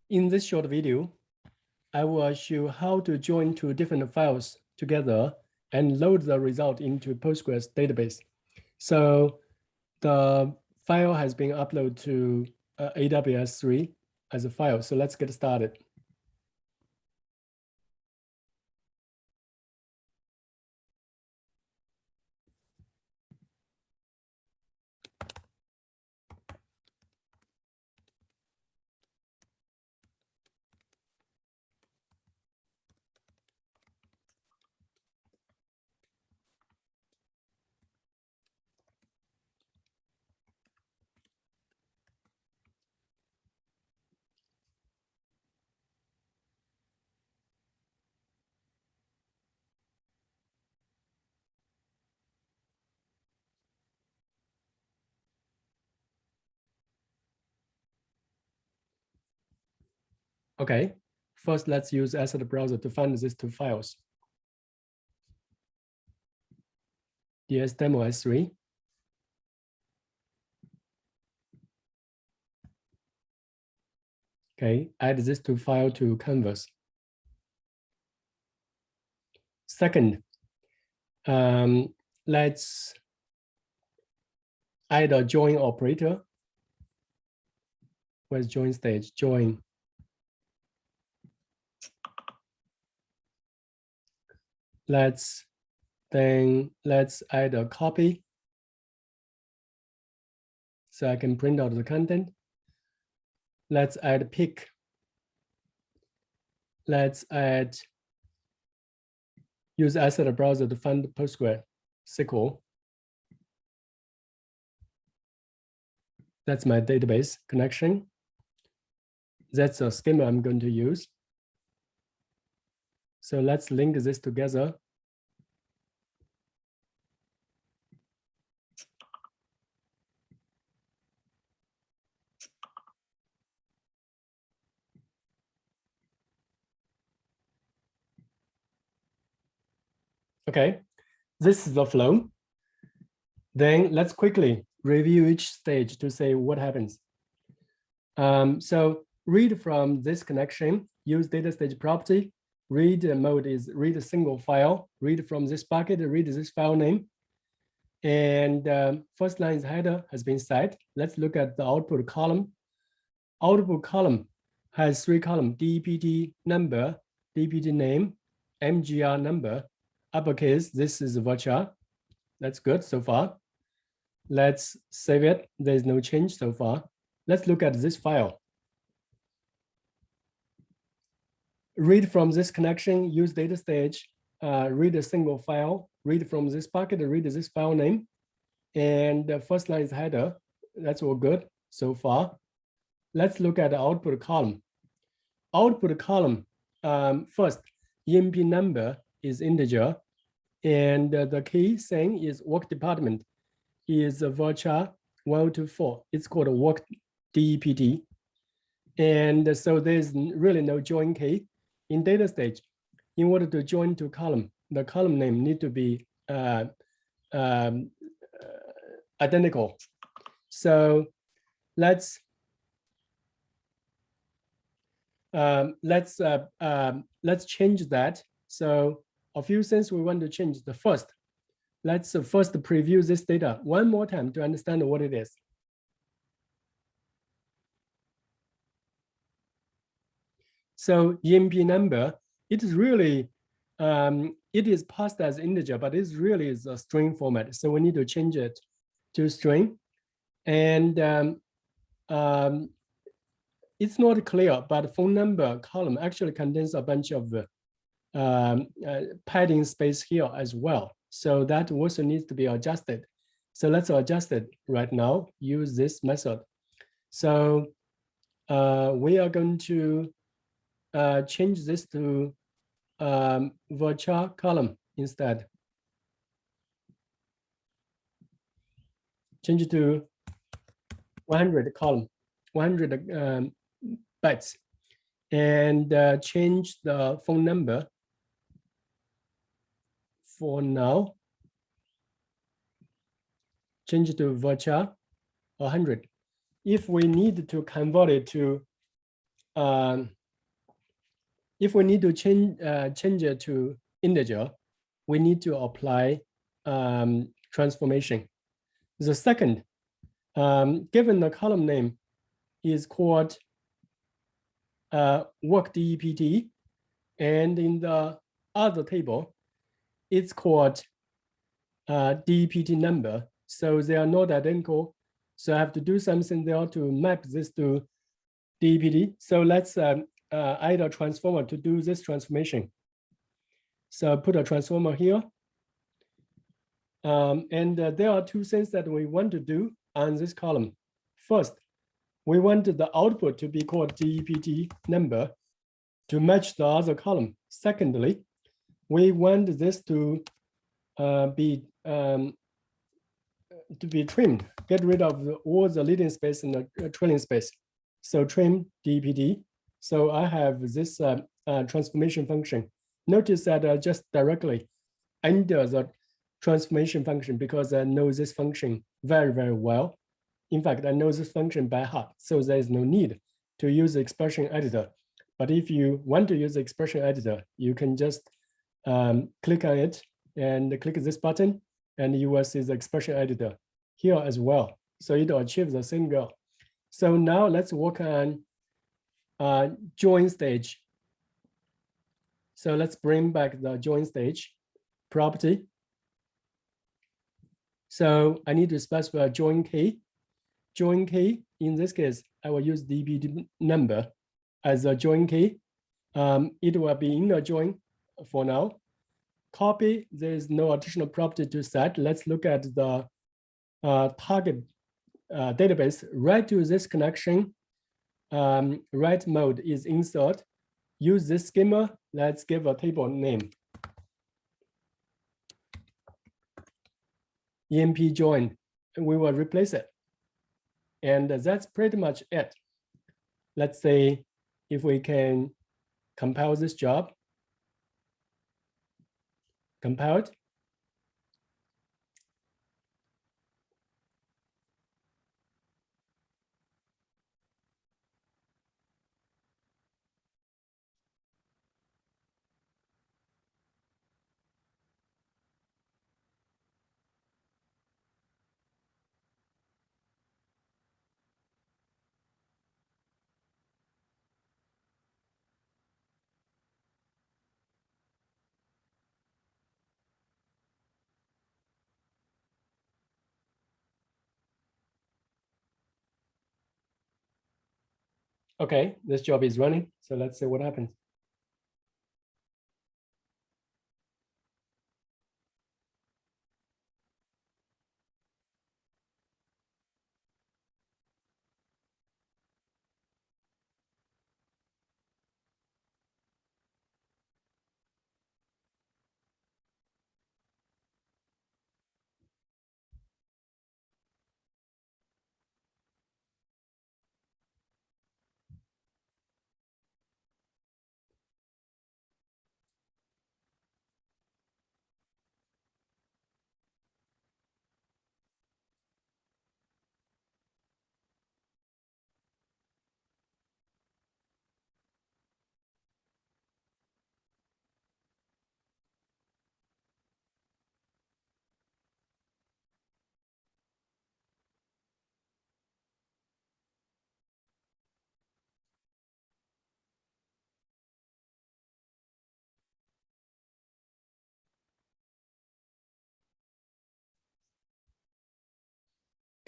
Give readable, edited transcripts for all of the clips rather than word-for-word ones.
In this short video, I will show how to join two different files together and load the result into Postgres database. So the file has been uploaded to AWS S3 as a file. So let's get started. Okay, first let's use Asset Browser to find these two files. DS demo S3. Okay, add this two file to canvas. Second, let's add a join operator. Where's join stage? Join. Let's add a copy so I can print out the content. Let's add pick. Let's use Asset Browser to find postgreSQL. That's my database connection. That's a schema I'm going to use. So let's link this together. Okay, this is the flow. Then let's quickly review each stage to say what happens. So read from this connection, use data stage property. Read mode is read a single file. Read from this bucket, read this file name. And first line is header has been set. Let's look at the output column. Output column has three columns: DPT number, DPT name, MGR number. Uppercase, this is virtual. That's good so far. Let's save it. There's no change so far. Let's look at this file. Read from this connection, use data stage, read a single file, read from this bucket, read this file name. And the first line is header. That's all good so far. Let's look at the output column. Output column, first, EMP number is integer. And the key thing is work department is virtual 124. It's called a work DEPT. And so there's really no join key. In data stage, in order to join to column, the column name need to be identical. So let's change that. So a few things we want to change. The first, let's first preview this data one more time to understand what it is. So EMP number, it is really, it is passed as integer, but it really is a string format. So we need to change it to string. And it's not clear, but phone number column actually contains a bunch of padding space here as well. So that also needs to be adjusted. So let's adjust it right now, use this method. So we are going to change this to virtual column instead. Change it to 100 column, 100 bytes, and change the phone number for now. Change it to virtual 100. If we need to convert it to if we need to change it to integer, we need to apply transformation. The second, given the column name is called work DEPT, and in the other table, it's called DEPT number. So they are not identical. So I have to do something there to map this to DEPT. So let's add a transformer to do this transformation. So put a transformer here. There are two things that we want to do on this column. First, we want the output to be called DEPT number to match the other column. Secondly, we want this to be trimmed, get rid of all the leading space and the trailing space. So trim DEPT. So I have this transformation function. Notice that I just directly enter the transformation function because I know this function very, very well. In fact, I know this function by heart, so there is no need to use the expression editor. But if you want to use the expression editor, you can just click on it and click this button, and you will see the expression editor here as well. So it achieves the same goal. So now let's work on join stage. So let's bring back the join stage property. So I need to specify join key. Join key, in this case, I will use DEPT number as a join key. It will be in a join for now. Copy, there is no additional property to set. Let's look at the target database. Write to this connection. Write mode is insert. Use this schema. Let's give a table name. EMP join. We will replace it. And that's pretty much it. Let's say if we can compile this job. Compile it. Okay, this job is running. So let's see what happens.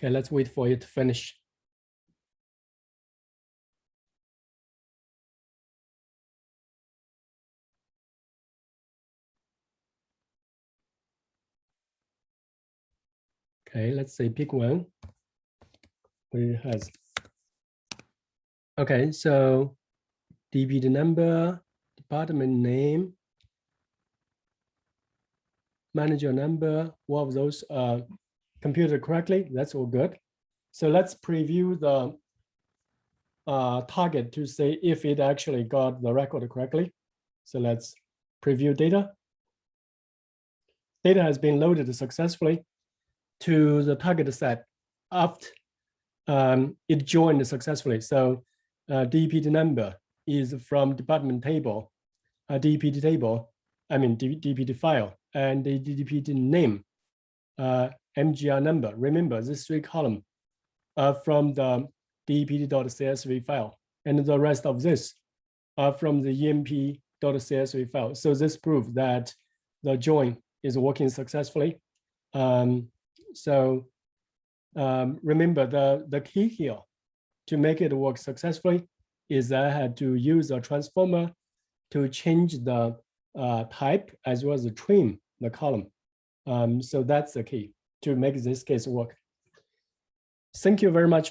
Okay, let's wait for it to finish. Okay, let's say pick one. What it has. Okay, so DB the number, department name, manager number, all of those computed correctly. That's all good. So let's preview the target to say if it actually got the record correctly. So let's preview data. Data has been loaded successfully to the target set after it joined successfully. So DPT number is from department table, DPT table, DPT file, and the DPT name, MGR number. Remember, this 3 columns are from the dpt.csv file, and the rest of this are from the emp.csv file. So this proves that the join is working successfully. Remember, the key here to make it work successfully is I had to use a transformer to change the type as well as trim the column. So that's the key to make this case work. Thank you very much.